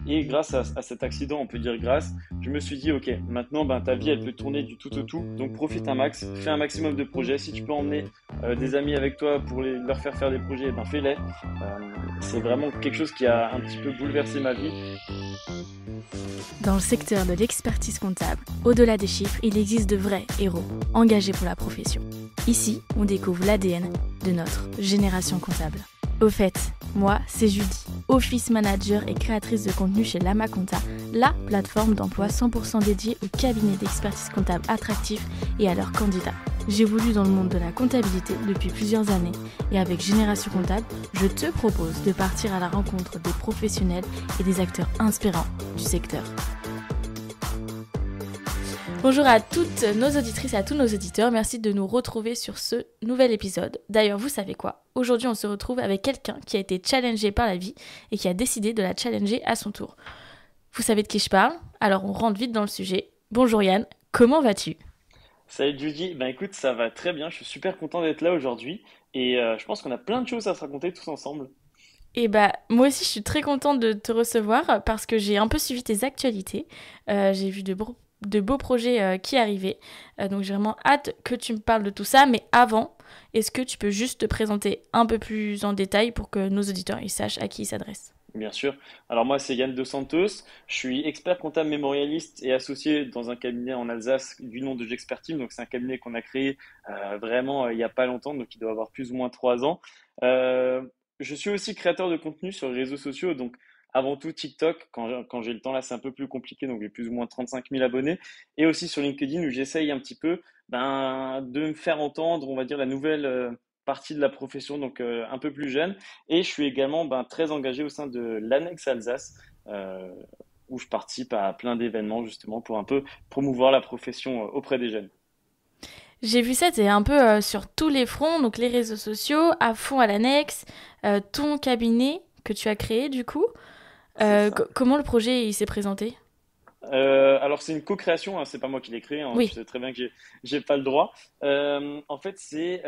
Et grâce à cet accident, on peut dire grâce, je me suis dit, ok, maintenant, ta vie, elle peut tourner du tout au tout. Donc profite un max, fais un maximum de projets. Si tu peux emmener des amis avec toi pour leur faire des projets, fais-les. C'est vraiment quelque chose qui a un petit peu bouleversé ma vie. Dans le secteur de l'expertise comptable, au-delà des chiffres, il existe de vrais héros, engagés pour la profession. Ici, on découvre l'ADN de notre génération comptable. Au fait, moi, c'est Judy, Office Manager et créatrice de contenu chez Lama Compta, la plateforme d'emploi 100% dédiée aux cabinets d'expertise comptable attractifs et à leurs candidats. J'évolue dans le monde de la comptabilité depuis plusieurs années et avec Génération Comptable, je te propose de partir à la rencontre des professionnels et des acteurs inspirants du secteur. Bonjour à toutes nos auditrices et à tous nos auditeurs, merci de nous retrouver sur ce nouvel épisode. D'ailleurs, vous savez quoi ? Aujourd'hui, on se retrouve avec quelqu'un qui a été challengé par la vie et qui a décidé de la challenger à son tour. Vous savez de qui je parle ? Alors on rentre vite dans le sujet. Bonjour Yann, comment vas-tu ? Salut Judy, écoute, ça va très bien, je suis super content d'être là aujourd'hui et je pense qu'on a plein de choses à se raconter tous ensemble. Et moi aussi je suis très contente de te recevoir parce que j'ai un peu suivi tes actualités. J'ai vu de beaux projets qui arrivaient. Donc j'ai vraiment hâte que tu me parles de tout ça. Mais avant, est-ce que tu peux juste te présenter un peu plus en détail pour que nos auditeurs ils sachent à qui ils s'adressent ? Bien sûr. Alors moi, c'est Yann Dos Santos. Je suis expert comptable mémorialiste et associé dans un cabinet en Alsace du nom de Gexpertime. Donc c'est un cabinet qu'on a créé vraiment il n'y a pas longtemps, donc il doit avoir plus ou moins 3 ans. Euh, je suis aussi créateur de contenu sur les réseaux sociaux. Donc avant tout TikTok, quand j'ai le temps là, c'est un peu plus compliqué. Donc j'ai plus ou moins 35 000 abonnés. Et aussi sur LinkedIn où j'essaye un petit peu de me faire entendre, on va dire, la nouvelle partie de la profession, donc un peu plus jeune. Et je suis également très engagé au sein de l'Annexe Alsace, euh, où je participe à plein d'événements justement pour un peu promouvoir la profession auprès des jeunes. J'ai vu ça, t'es un peu sur tous les fronts, donc les réseaux sociaux, à fond à l'annexe, ton cabinet que tu as créé du coup. C'est ça. Comment le projet il s'est présenté ? Alors c'est une co-création, hein, c'est pas moi qui l'ai créé, hein, tu Oui. sais très bien que j'ai pas le droit. En fait c'est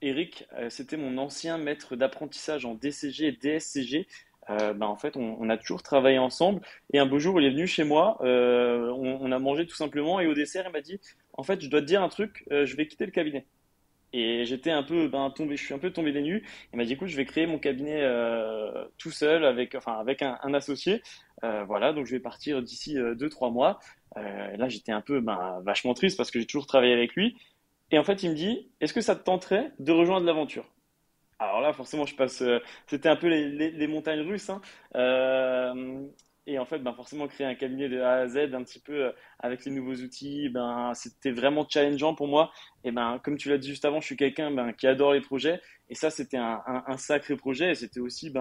Eric, c'était mon ancien maître d'apprentissage en DCG et DSCG. En fait, on a toujours travaillé ensemble. Et un beau jour, il est venu chez moi. On a mangé tout simplement. Et au dessert, il m'a dit, en fait, je dois te dire un truc. Je vais quitter le cabinet. Et j'étais un peu tombé. Je suis un peu tombé des nues. Il m'a dit, écoute, je vais créer mon cabinet tout seul avec un associé. Voilà, donc je vais partir d'ici 2, 3 mois. Là, j'étais un peu vachement triste parce que j'ai toujours travaillé avec lui. Et en fait, il me dit, est-ce que ça te tenterait de rejoindre l'aventure? Alors là, forcément, c'était un peu les montagnes russes, hein. Euh, et en fait, forcément, créer un cabinet de A à Z, un petit peu avec les nouveaux outils, c'était vraiment challengeant pour moi. Et comme tu l'as dit juste avant, je suis quelqu'un qui adore les projets. Et ça, c'était un sacré projet. Et c'était aussi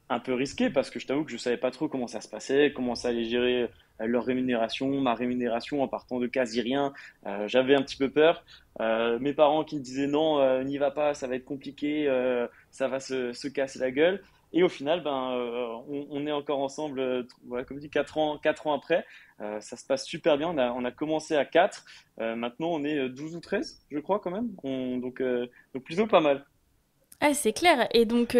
un peu risqué parce que je t'avoue que je savais pas trop comment ça se passait, comment ça allait gérer leur rémunération, ma rémunération en partant de quasi rien. J'avais un petit peu peur. Mes parents qui me disaient non, n'y va pas, ça va être compliqué, ça va se casser la gueule. Et au final, on est encore ensemble, voilà, comme dit, 4 ans après. Ça se passe super bien. On a commencé à 4. Maintenant, on est 12 ou 13, je crois, quand même. Donc plutôt pas mal. Ah, c'est clair. Et donc,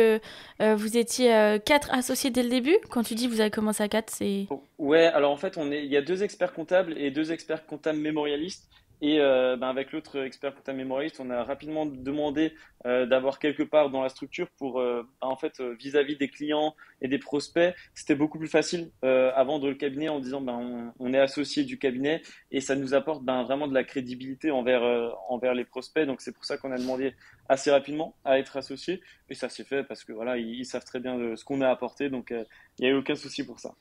vous étiez 4 associés dès le début. Quand tu dis vous avez commencé à 4, c'est... Ouais, alors en fait, il y a 2 experts comptables et 2 experts comptables mémorialistes. Et avec l'autre expert comptable mémorialiste, on a rapidement demandé d'avoir quelque part dans la structure pour, en fait, vis-à-vis des clients et des prospects, c'était beaucoup plus facile à vendre le cabinet en disant on est associé du cabinet et ça nous apporte vraiment de la crédibilité envers les prospects. Donc c'est pour ça qu'on a demandé assez rapidement à être associé et ça s'est fait parce que voilà, ils savent très bien ce qu'on a apporté, donc il n'y a eu aucun souci pour ça.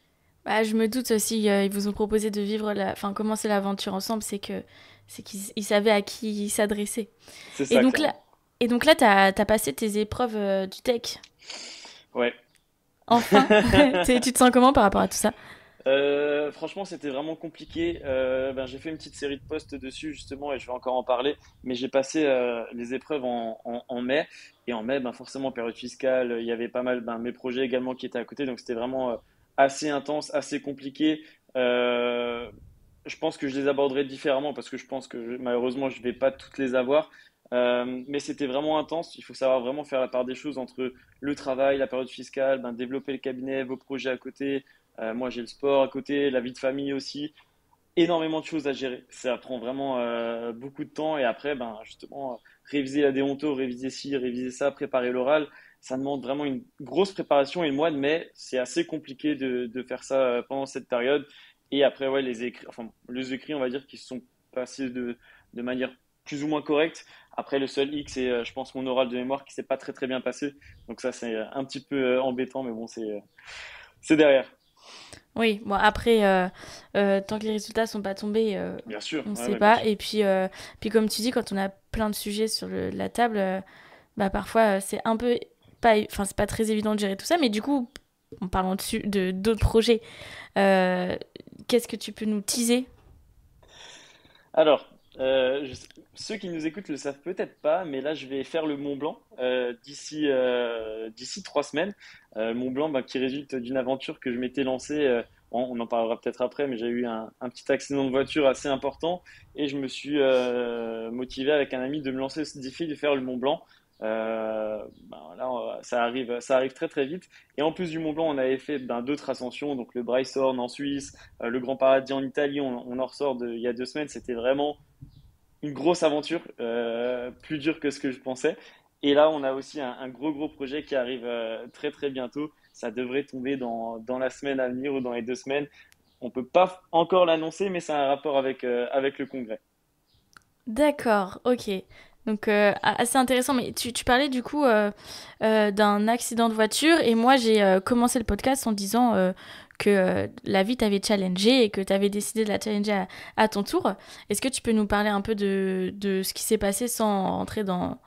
Je me doute aussi, ils vous ont proposé de vivre enfin, commencer l'aventure ensemble, c'est qu'ils ils savaient à qui ils s'adressaient. C'est Et ça, donc là, clairement. t'as passé tes épreuves du tech. Ouais. Enfin, tu te sens comment par rapport à tout ça? Franchement, c'était vraiment compliqué. J'ai fait une petite série de posts dessus justement et je vais encore en parler. Mais j'ai passé les épreuves en mai et en mai, forcément période fiscale, il y avait pas mal mes projets également qui étaient à côté, donc c'était vraiment assez intense, assez compliqué. Euh, je pense que je les aborderai différemment parce que je pense que malheureusement je vais pas toutes les avoir. Mais c'était vraiment intense. Il faut savoir vraiment faire la part des choses entre le travail, la période fiscale, ben, développer le cabinet, vos projets à côté. Moi, j'ai le sport à côté, la vie de famille aussi. Énormément de choses à gérer. Ça prend vraiment beaucoup de temps. Et après, ben, justement, réviser la déonto, réviser ci, réviser ça, préparer l'oral, ça demande vraiment une grosse préparation. Et le mois de mai, c'est assez compliqué de faire ça pendant cette période. Et après, ouais, les écrits, on va dire, qui se sont passés de manière plus ou moins correcte. Après, le seul hic, c'est, je pense, mon oral de mémoire qui s'est pas très très bien passé. Donc ça, c'est un petit peu embêtant, mais bon, c'est derrière. Oui, bon après, tant que les résultats sont pas tombés, Bien sûr, on ouais, sait ouais, bien pas. sûr. Et puis comme tu dis, quand on a plein de sujets sur la table, bah parfois c'est un peu pas, enfin c'est pas très évident de gérer tout ça. Mais du coup, en parlant de d'autres projets, euh, qu'est-ce que tu peux nous teaser? Alors, ceux qui nous écoutent le savent peut-être pas, mais là, je vais faire le Mont Blanc d'ici 3 semaines. Mont Blanc, bah, qui résulte d'une aventure que je m'étais lancée. On en parlera peut-être après, mais j'ai eu un petit accident de voiture assez important et je me suis motivé avec un ami de me lancer ce défi de faire le Mont Blanc. Ben, là, ça arrive très très vite. Et en plus du Mont Blanc, on avait fait ben, d'autres ascensions, donc le Bryshorn en Suisse, le Grand Paradis en Italie, on en ressort il y a 2 semaines. C'était vraiment une grosse aventure, plus dure que ce que je pensais. Et là, on a aussi un gros gros projet qui arrive très très bientôt. Ça devrait tomber dans la semaine à venir ou dans les 2 semaines. On peut pas encore l'annoncer, mais ça a un rapport avec le congrès. D'accord, ok. Donc assez intéressant, mais tu parlais du coup d'un accident de voiture et moi j'ai commencé le podcast en disant que la vie t'avait challengé et que t'avais décidé de la challenger à ton tour. Est-ce que tu peux nous parler un peu de ce qui s'est passé sans rentrer dans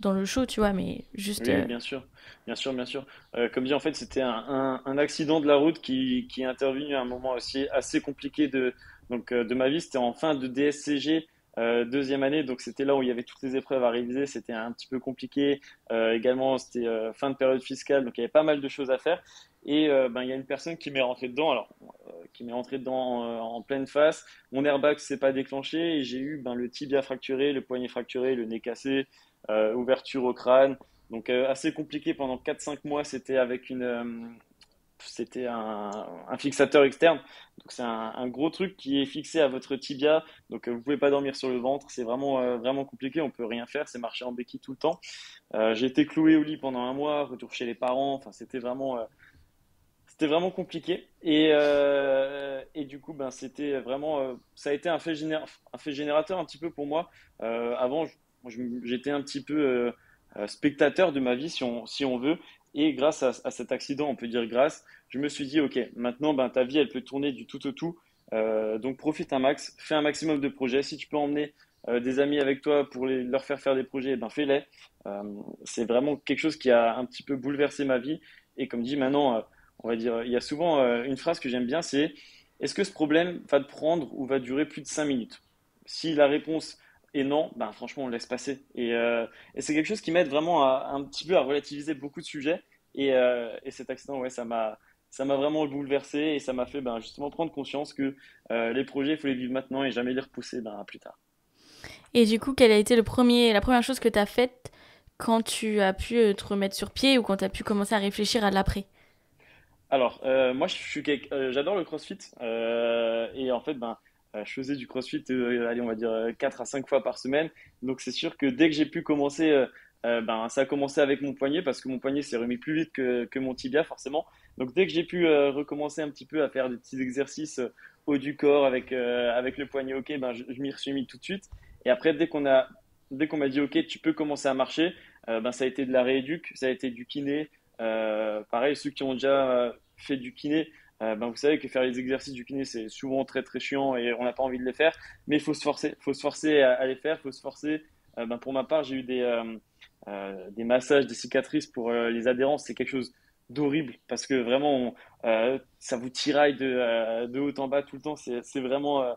le show, tu vois, mais juste... Oui, bien sûr, bien sûr, bien sûr. Comme dit, en fait, c'était un accident de la route qui est intervenu à un moment aussi assez compliqué de ma vie. C'était en fin de DSCG, deuxième année, donc c'était là où il y avait toutes les épreuves à réviser. C'était un petit peu compliqué. Également, c'était fin de période fiscale, donc il y avait pas mal de choses à faire. Et ben, il y a une personne qui m'est rentrée dedans, qui m'est rentrée dedans en pleine face. Mon airbag s'est pas déclenché et j'ai eu ben, le tibia fracturé, le poignet fracturé, le nez cassé, ouverture au crâne. Donc assez compliqué pendant 4 5 mois, c'était un fixateur externe. Donc c'est un gros truc qui est fixé à votre tibia. Donc vous pouvez pas dormir sur le ventre, c'est vraiment vraiment compliqué, on peut rien faire, c'est marcher en béquille tout le temps. J'ai été cloué au lit pendant un mois, retour chez les parents, enfin c'était vraiment compliqué. Et du coup, ben, c'était vraiment, ça a été un fait générateur un petit peu pour moi. Avant, j'étais un petit peu spectateur de ma vie, si on veut. Et grâce à cet accident, on peut dire grâce, je me suis dit, OK, maintenant, ben, ta vie, elle peut tourner du tout au tout. Donc, profite un max, fais un maximum de projets. Si tu peux emmener des amis avec toi pour leur faire des projets, ben, fais-les. Euh, c'est vraiment quelque chose qui a un petit peu bouleversé ma vie. Et comme dit, maintenant, on va dire, il y a souvent une phrase que j'aime bien, c'est est-ce que ce problème va te prendre ou va durer plus de 5 minutes? Si la réponse est non, ben franchement, on laisse passer. Et c'est quelque chose qui m'aide vraiment un petit peu à relativiser beaucoup de sujets. Et cet accident, ouais, ça m'a vraiment bouleversé et ça m'a fait ben, justement prendre conscience que les projets, il faut les vivre maintenant et jamais les repousser ben, à plus tard. Et du coup, quelle a été la première chose que t'as faite quand tu as pu te remettre sur pied ou quand tu as pu commencer à réfléchir à l'après? Alors, moi, j'adore le CrossFit et en fait, ben, je faisais du CrossFit, allez, on va dire 4 à 5 fois par semaine. Donc, c'est sûr que dès que j'ai pu commencer, ben, ça a commencé avec mon poignet parce que mon poignet s'est remis plus vite que mon tibia, forcément. Donc, dès que j'ai pu recommencer un petit peu à faire des petits exercices haut du corps avec le poignet OK, ben, je m'y suis mis tout de suite. Et après, dès qu'on m'a dit OK, tu peux commencer à marcher, ben, ça a été de la rééduc, ça a été du kiné. Pareil, ceux qui ont déjà fait du kiné, ben vous savez que faire les exercices du kiné, c'est souvent très très chiant et on n'a pas envie de les faire, mais il faut se forcer à les faire, il faut se forcer. Ben pour ma part, j'ai eu des massages, des cicatrices pour les adhérences, c'est quelque chose d'horrible parce que vraiment, ça vous tiraille de haut en bas tout le temps, c'est vraiment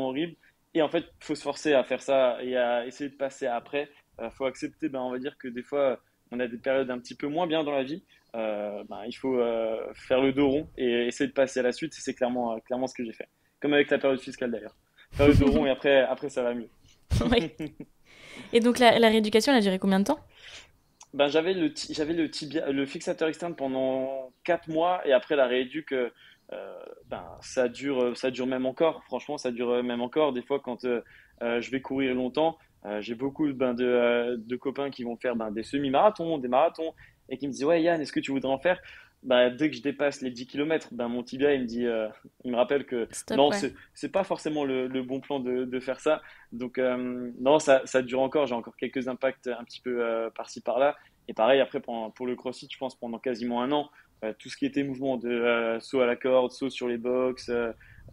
horrible. Et en fait, il faut se forcer à faire ça et à essayer de passer après. Il faut accepter, ben, on va dire que des fois, on a des périodes un petit peu moins bien dans la vie. Ben, il faut faire le dos rond et essayer de passer à la suite. C'est clairement ce que j'ai fait. Comme avec la période fiscale d'ailleurs. Faire le dos rond et après ça va mieux. Oui. Et donc la rééducation, elle a duré combien de temps? Ben, j'avais le tibia, le fixateur externe pendant 4 mois et après la rééduque, ben, ça dure même encore. Franchement, ça dure même encore. Des fois, quand je vais courir longtemps, j'ai beaucoup de copains qui vont faire ben, des semi-marathons, des marathons et qui me disent, ouais, Yann, est-ce que tu voudrais en faire? Ben, dès que je dépasse les 10 kilomètres, ben, mon tibia, il me rappelle que Stop, non, ouais. c'est pas forcément le bon plan de faire ça. Donc, non, ça dure encore. J'ai encore quelques impacts un petit peu par-ci par-là. Et pareil, après, pour le CrossFit, je pense pendant quasiment un an, tout ce qui était mouvement de saut à la corde, saut sur les box,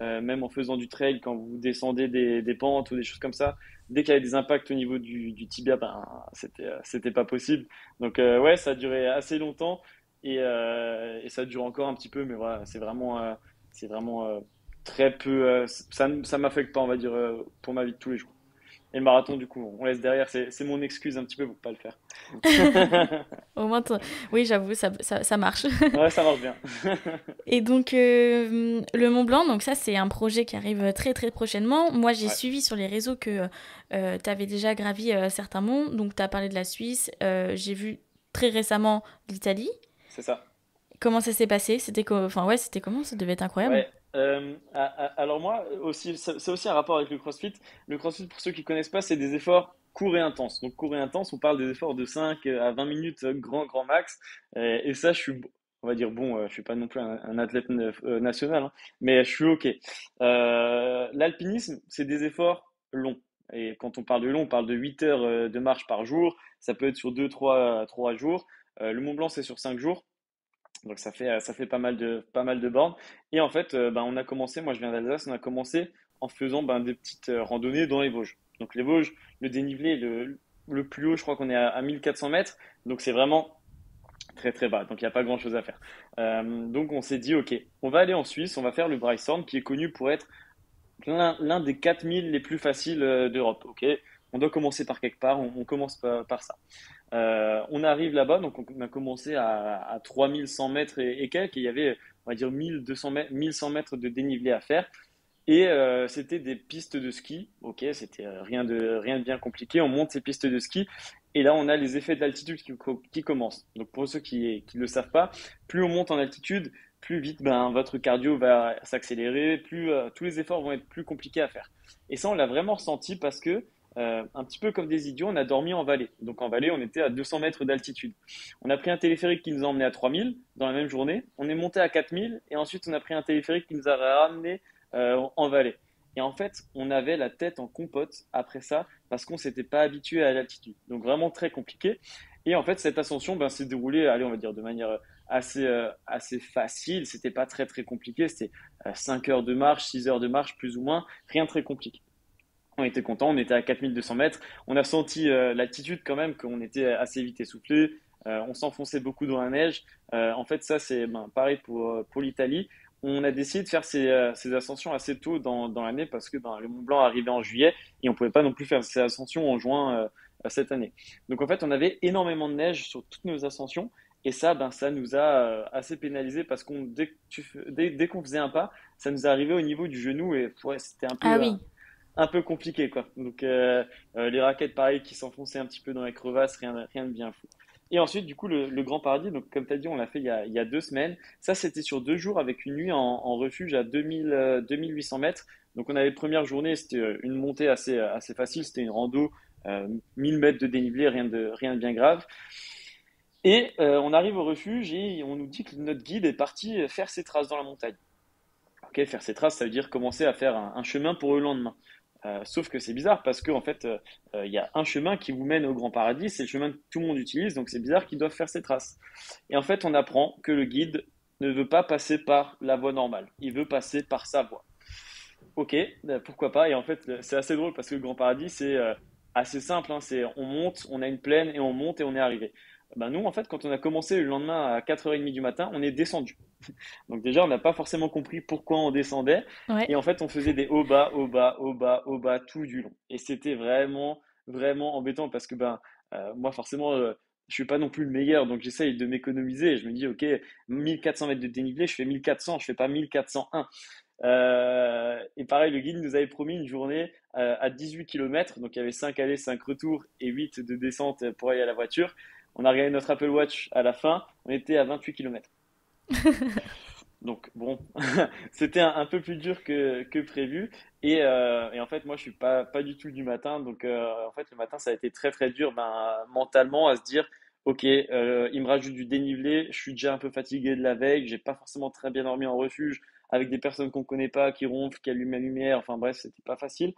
même en faisant du trail, quand vous descendez des pentes ou des choses comme ça, dès qu'il y avait des impacts au niveau du tibia, ben, c'était pas possible. Donc, ouais, ça a duré assez longtemps et ça dure encore un petit peu, mais voilà, c'est vraiment très peu. Ça m'affecte pas, on va dire, pour ma vie de tous les jours. Et le marathon, du coup, on laisse derrière, c'est mon excuse un petit peu pour pas le faire. Au moins, oui, j'avoue, ça marche. Ouais, ça marche bien. Et donc, le Mont Blanc, donc ça, c'est un projet qui arrive très très prochainement. Moi, j'ai Ouais, suivi sur les réseaux que tu avais déjà gravi certains monts. Donc, tu as parlé de la Suisse. J'ai vu très récemment l'Italie. c'est ça. Comment ça s'est passé? Enfin, ouais, c'était comment? Ça devait être incroyable. Ouais. Alors moi aussi, c'est aussi un rapport avec le CrossFit. Le CrossFit, pour ceux qui connaissent pas, c'est des efforts courts et intenses. Donc courts et intenses, on parle des efforts de 5 à 20 minutes grand max. Et ça, on va dire bon, je suis pas non plus un athlète national, hein, mais je suis ok. L'alpinisme, c'est des efforts longs. Et quand on parle de long, on parle de 8 heures de marche par jour. Ça peut être sur 3 jours. Le Mont Blanc, c'est sur 5 jours. Donc ça fait pas mal de bornes. Et en fait, ben, on a commencé, moi je viens d'Alsace, on a commencé en faisant ben, des petites randonnées dans les Vosges. Donc les Vosges, le dénivelé est le plus haut, je crois qu'on est à 1400 mètres. Donc c'est vraiment très très bas. Donc il n'y a pas grand chose à faire. Donc on s'est dit, ok, on va aller en Suisse, on va faire le Bryshorn qui est connu pour être l'un des 4000 les plus faciles d'Europe. Ok, on doit commencer par quelque part, on commence par ça. On arrive là-bas, donc on a commencé à 3100 mètres et quelques, et il y avait, on va dire, 1200 mètres, 1100 mètres de dénivelé à faire. Et c'était des pistes de ski, ok, c'était rien de bien compliqué. On monte ces pistes de ski, et là on a les effets d'altitude qui commencent. Donc pour ceux qui ne le savent pas, plus on monte en altitude, plus vite ben, votre cardio va s'accélérer, plus tous les efforts vont être plus compliqués à faire. Et ça on l'a vraiment ressenti parce que un petit peu comme des idiots, on a dormi en vallée. Donc en vallée, on était à 200 mètres d'altitude. On a pris un téléphérique qui nous a emmené à 3000 dans la même journée. On est monté à 4000 et ensuite on a pris un téléphérique qui nous a ramené en vallée. Et en fait, on avait la tête en compote après ça parce qu'on s'était pas habitué à l'altitude. Donc vraiment très compliqué. Et en fait, cette ascension ben, s'est déroulée, allez, on va dire de manière assez facile. C'était pas très très compliqué. C'était 5 heures de marche, 6 heures de marche plus ou moins. Rien de très compliqué. On était content, on était à 4200 mètres. On a senti l'altitude quand même, qu'on était assez vite essoufflé. On s'enfonçait beaucoup dans la neige. En fait, ça, c'est ben, pareil pour l'Italie. On a décidé de faire ces ascensions assez tôt dans l'année parce que ben, le Mont Blanc arrivait en juillet et on pouvait pas non plus faire ces ascensions en juin cette année. Donc en fait, on avait énormément de neige sur toutes nos ascensions et ça, ben, ça nous a assez pénalisé parce qu'on dès qu'on faisait un pas, ça nous arrivait au niveau du genou et ouais, c'était Ah oui. un peu compliqué quoi. Donc les raquettes pareil qui s'enfonçaient un petit peu dans les crevasses, rien de bien fou. Et ensuite du coup le Grand Paradis, donc comme tu as dit, on l'a fait il y a 2 semaines. Ça c'était sur 2 jours avec une nuit en refuge à 2800 mètres. Donc on avait la première journée, c'était une montée assez facile, c'était une rando, 1000 mètres de dénivelé, rien de bien grave. Et on arrive au refuge et on nous dit que notre guide est parti faire ses traces dans la montagne. Ok, faire ses traces, ça veut dire commencer à faire un chemin pour le lendemain. Sauf que c'est bizarre parce qu'en fait, il y a un chemin qui vous mène au Grand Paradis, c'est le chemin que tout le monde utilise, donc c'est bizarre qu'ils doivent faire ses traces. Et en fait, on apprend que le guide ne veut pas passer par la voie normale, il veut passer par sa voie. Ok, pourquoi pas. Et en fait, c'est assez drôle parce que le Grand Paradis, c'est assez simple, hein, c'est on monte, on a une plaine et on monte et on est arrivé. Ben nous, en fait, quand on a commencé le lendemain à 4h30 du matin, on est descendu. Donc déjà, on n'a pas forcément compris pourquoi on descendait. Ouais. Et en fait, on faisait des hauts bas, hauts bas, hauts bas, hauts bas tout du long. Et c'était vraiment embêtant parce que ben, moi, forcément, je suis pas non plus le meilleur. Donc j'essaye de m'économiser. Et je me dis, OK, 1400 mètres de dénivelé, je fais 1400, je fais pas 1401. Et pareil, le guide nous avait promis une journée à 18 km. Donc il y avait 5 allées, 5 retours et 8 de descente pour aller à la voiture. On a regardé notre Apple Watch à la fin, on était à 28 km. Donc bon, c'était un peu plus dur que prévu. Et en fait, moi, je suis pas du tout du matin. Donc en fait, le matin, ça a été très très dur mentalement à se dire, ok, il me rajoute du dénivelé. Je suis déjà un peu fatigué de la veille. J'ai pas forcément très bien dormi en refuge avec des personnes qu'on connaît pas, qui ronflent, qui allument la lumière. Enfin bref, c'était pas facile.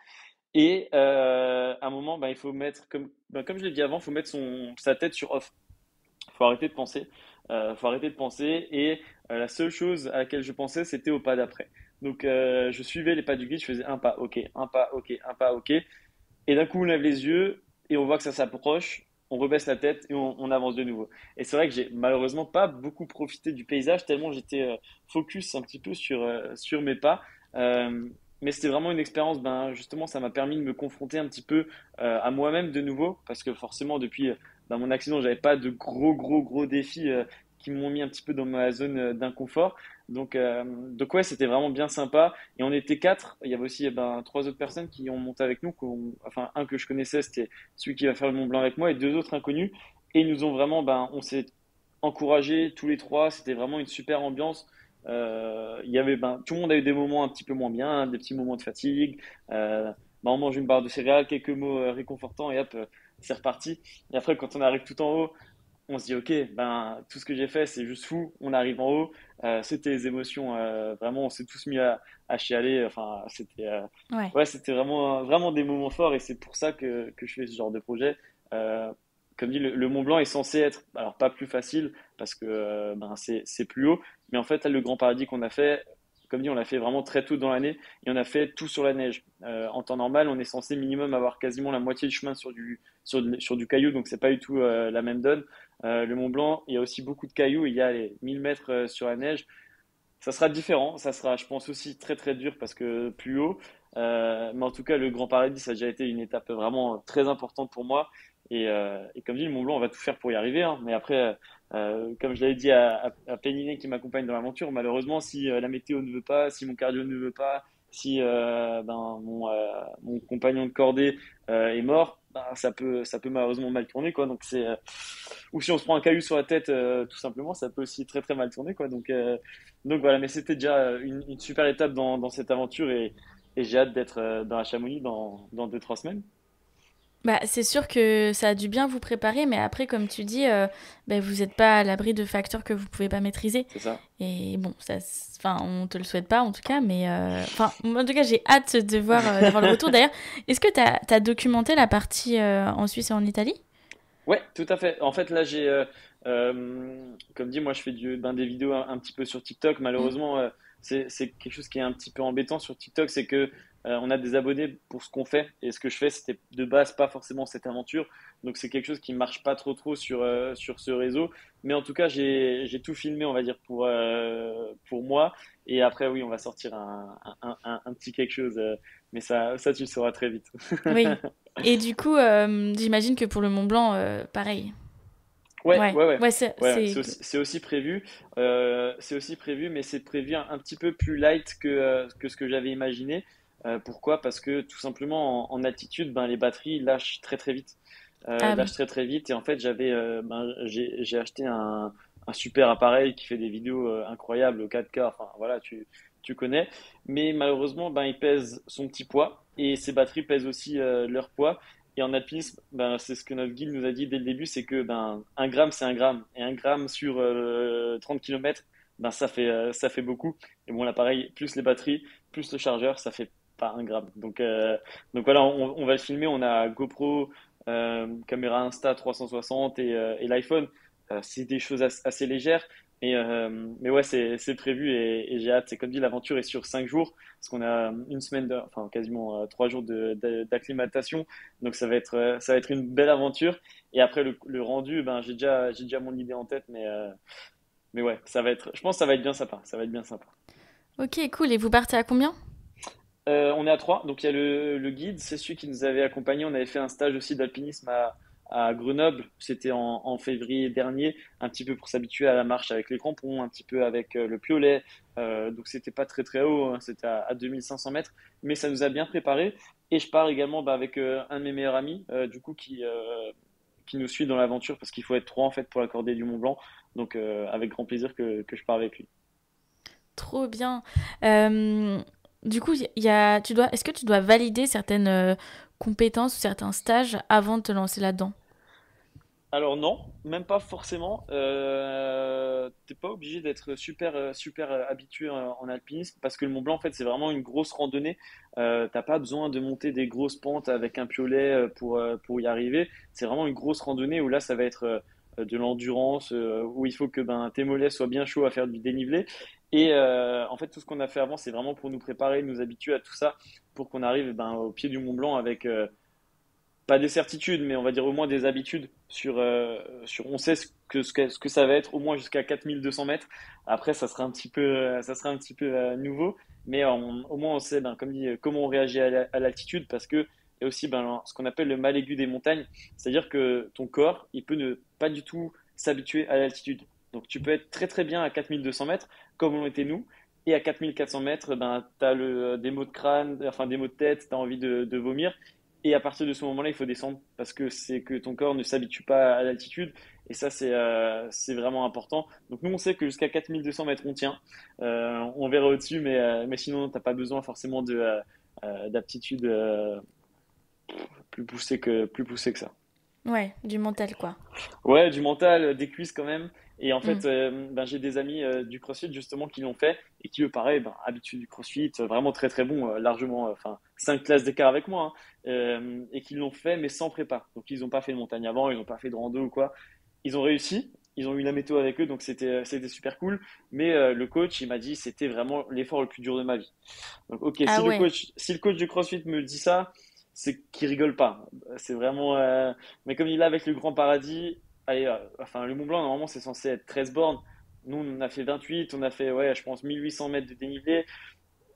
Et à un moment, il faut mettre, comme je l'ai dit avant, il faut mettre sa tête sur off. Faut arrêter de penser. Faut arrêter de penser. Et la seule chose à laquelle je pensais, c'était au pas d'après. Donc, je suivais les pas du guide. Je faisais un pas, ok, un pas, ok, un pas, ok. Et d'un coup, on lève les yeux et on voit que ça s'approche. On rebaisse la tête et on avance de nouveau. Et c'est vrai que j'ai malheureusement pas beaucoup profité du paysage tellement j'étais focus un petit peu sur mes pas. Euh, mais c'était vraiment une expérience, justement, ça m'a permis de me confronter un petit peu à moi-même de nouveau, parce que forcément, depuis mon accident, j'avais pas de gros défis qui m'ont mis un petit peu dans ma zone d'inconfort. Donc ouais, c'était vraiment bien sympa. Et on était quatre. Il y avait aussi trois autres personnes qui ont monté avec nous. Enfin, un que je connaissais, c'était celui qui va faire le Mont Blanc avec moi, et deux autres inconnus. Et ils nous ont vraiment, on s'est encouragés tous les trois. C'était vraiment une super ambiance. Il y avait, tout le monde a eu des moments un petit peu moins bien, hein, des petits moments de fatigue. On mange une barre de céréales, quelques mots réconfortants et hop, c'est reparti. Et après, quand on arrive tout en haut, on se dit ok, tout ce que j'ai fait c'est juste fou, on arrive en haut. C'était les émotions, vraiment on s'est tous mis à chialer, enfin Ouais. ouais, c'était vraiment des moments forts, et c'est pour ça que je fais ce genre de projet. Euh, Comme dit, le Mont Blanc est censé être, alors pas plus facile parce que c'est plus haut, mais en fait là, le Grand Paradis qu'on a fait, comme dit, on l'a fait vraiment très tôt dans l'année et on a fait tout sur la neige. En temps normal, on est censé minimum avoir quasiment la moitié du chemin sur du caillou, donc c'est pas du tout la même donne. Le Mont Blanc, il y a aussi beaucoup de cailloux, il y a les 1000 mètres sur la neige. Ça sera différent, ça sera, je pense, aussi très très dur parce que plus haut. Mais en tout cas, le Grand Paradis, ça a déjà été une étape vraiment très importante pour moi. Et comme dit, le Mont Blanc, on va tout faire pour y arriver, hein. Mais après, comme je l'avais dit à Péninet qui m'accompagne dans l'aventure, malheureusement, si la météo ne veut pas, si mon cardio ne veut pas, si mon compagnon de cordée est mort, ça peut malheureusement mal tourner, quoi. Ou si on se prend un caillou sur la tête, tout simplement, ça peut aussi très très mal tourner, quoi. Donc voilà, mais c'était déjà une super étape dans cette aventure, et j'ai hâte d'être dans la Chamonix dans 2-3 semaines. Bah, c'est sûr que ça a dû bien vous préparer, mais après, comme tu dis, vous n'êtes pas à l'abri de facteurs que vous pouvez pas maîtriser. C'est ça. Et bon, enfin, on te le souhaite pas en tout cas, mais enfin, en tout cas, j'ai hâte de voir d'avoir le retour. D'ailleurs, est-ce que t'as documenté la partie en Suisse et en Italie? Ouais, tout à fait. En fait, là, comme dit, moi, je fais des vidéos un petit peu sur TikTok. Mm. Malheureusement, c'est quelque chose qui est un petit peu embêtant sur TikTok, c'est que on a des abonnés pour ce qu'on fait, et ce que je fais, c'était de base pas forcément cette aventure. Donc, c'est quelque chose qui marche pas trop sur ce réseau. Mais en tout cas, j'ai tout filmé, on va dire, pour moi. Et après, oui, on va sortir un petit quelque chose, mais ça, tu le sauras très vite. Oui. Et du coup, j'imagine que pour le Mont Blanc, pareil. Ouais, Ouais, ouais, ouais. ouais, Ouais, c'est aussi prévu. C'est aussi prévu, mais c'est prévu un petit peu plus light que ce que j'avais imaginé. Pourquoi? Parce que tout simplement en altitude, les batteries lâchent très très vite. Ah oui. Lâchent très très vite. Et en fait, j'ai acheté un super appareil qui fait des vidéos incroyables au 4K. Enfin voilà, tu connais. Mais malheureusement, il pèse son petit poids, et ses batteries pèsent aussi leur poids. Et en alpinisme, c'est ce que notre guide nous a dit dès le début, c'est que 1 gramme, c'est 1 gramme. Et 1 gramme sur 30 km, ça fait beaucoup. Et bon, l'appareil, plus les batteries, plus le chargeur, ça fait pas 1 gramme. Donc voilà, on va le filmer. On a GoPro, caméra Insta 360 et l'iPhone. C'est des choses assez légères. Mais ouais, c'est prévu, et j'ai hâte. C'est comme dit, l'aventure est sur 5 jours, parce qu'on a une semaine, enfin quasiment 3 jours d'acclimatation. Donc ça va être une belle aventure. Et après le rendu, j'ai déjà mon idée en tête, mais ouais, je pense que ça va être bien sympa. Ça va être bien sympa. Ok, cool. Et vous partez à combien? On est à trois, donc il y a le guide, c'est celui qui nous avait accompagnés. On avait fait un stage aussi d'alpinisme à Grenoble, c'était en février dernier, un petit peu pour s'habituer à la marche avec les crampons, un petit peu avec le piolet. Donc c'était pas très très haut, hein, c'était à 2500 mètres, mais ça nous a bien préparé. Et je pars également avec un de mes meilleurs amis, du coup, qui nous suit dans l'aventure parce qu'il faut être trois en fait pour la cordée du Mont Blanc. Donc avec grand plaisir que je pars avec lui. Trop bien. Euh, du coup, est-ce que tu dois valider certaines compétences ou certains stages avant de te lancer là-dedans? Alors non, même pas forcément. T'es pas obligé d'être super habitué en alpinisme parce que le Mont Blanc en fait c'est vraiment une grosse randonnée. T'as pas besoin de monter des grosses pentes avec un piolet pour y arriver. C'est vraiment une grosse randonnée où là ça va être de l'endurance où il faut que tes mollets soient bien chauds à faire du dénivelé. Et en fait tout ce qu'on a fait avant c'est vraiment pour nous préparer, nous habituer à tout ça pour qu'on arrive au pied du Mont Blanc avec pas des certitudes, mais on va dire au moins des habitudes on sait ce que ça va être au moins jusqu'à 4200 mètres. Après, ça sera un petit peu nouveau, mais au moins on sait, comme dit, comment on réagit à l'altitude parce que il y a aussi ce qu'on appelle le mal aigu des montagnes, c'est-à-dire que ton corps, il peut ne pas du tout s'habituer à l'altitude. Donc tu peux être très très bien à 4200 mètres, comme on était nous, et à 4400 mètres, tu as des maux de crâne, enfin des maux de tête, tu as envie de vomir. Et à partir de ce moment-là, il faut descendre parce que c'est que ton corps ne s'habitue pas à l'altitude. Et ça, c'est vraiment important. Donc nous, on sait que jusqu'à 4200 mètres, on tient. On verra au-dessus, mais sinon, tu n'as pas besoin forcément d'aptitude plus poussée que ça. Ouais, du mental, quoi. Ouais, du mental, des cuisses quand même. Et en Mm. fait, j'ai des amis du CrossFit justement qui l'ont fait et qui eux, pareil, habitués du CrossFit, vraiment très très bons, largement, enfin 5 classes d'écart avec moi, hein, et qui l'ont fait mais sans prépa. Donc ils n'ont pas fait de montagne avant, ils n'ont pas fait de rando ou quoi. Ils ont réussi, ils ont eu la météo avec eux, donc c'était super cool. Mais le coach, il m'a dit c'était vraiment l'effort le plus dur de ma vie. Donc ok, Ah ouais. si le coach du CrossFit me dit ça, c'est qu'il rigole pas. C'est vraiment. Mais comme il est avec le Grand Paradis, allez, enfin le Mont Blanc normalement c'est censé être 13 bornes. Nous on a fait 28, on a fait ouais, je pense 1800 mètres de dénivelé.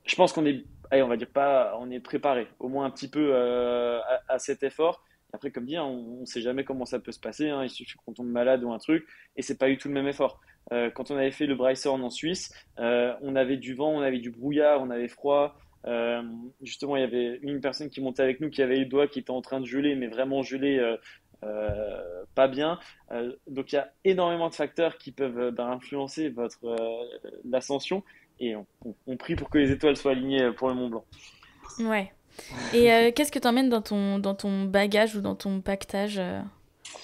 Je pense qu'on est, allez, on va dire pas, on est préparé, au moins un petit peu à cet effort. Après, comme dit, hein, on ne sait jamais comment ça peut se passer, hein. Il suffit qu'on tombe malade ou un truc, et c'est pas du tout le même effort. Quand on avait fait le Brycehorn en Suisse, on avait du vent, on avait du brouillard, on avait froid. Euh, Justement, il y avait une personne qui montait avec nous qui avait les doigts qui était en train de geler, mais vraiment geler pas bien. Donc il y a énormément de facteurs qui peuvent influencer l'ascension et on prie pour que les étoiles soient alignées pour le Mont Blanc. Ouais. Et qu'est-ce que t'emmènes dans ton bagage ou dans ton paquetage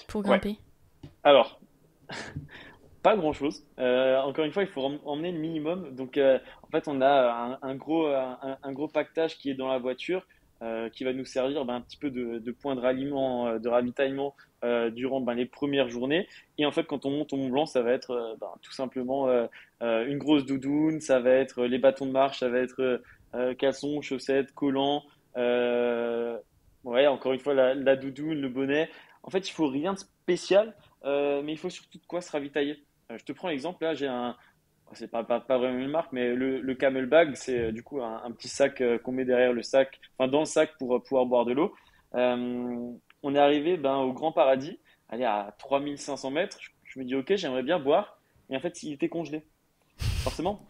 pour Ouais. grimper? Alors, pas grand-chose. Encore une fois, il faut emmener le minimum. Donc, en fait, on a un gros pactage qui est dans la voiture, qui va nous servir un petit peu de point de ralliement, de ravitaillement durant les premières journées. Et en fait, quand on monte au Mont Blanc, ça va être tout simplement une grosse doudoune, ça va être les bâtons de marche, ça va être caleçons, chaussettes, collants. euh, ouais, encore une fois, la doudoune, le bonnet. En fait, il faut rien de spécial, mais il faut surtout de quoi se ravitailler. Je te prends l'exemple, là, j'ai c'est pas vraiment une marque, mais le Camelbag, c'est du coup un petit sac qu'on met derrière le sac, enfin dans le sac pour pouvoir boire de l'eau. On est arrivé au Grand Paradis, allez, à 3500 mètres. Je me dis, ok, j'aimerais bien boire. Et en fait, il était congelé. Forcément,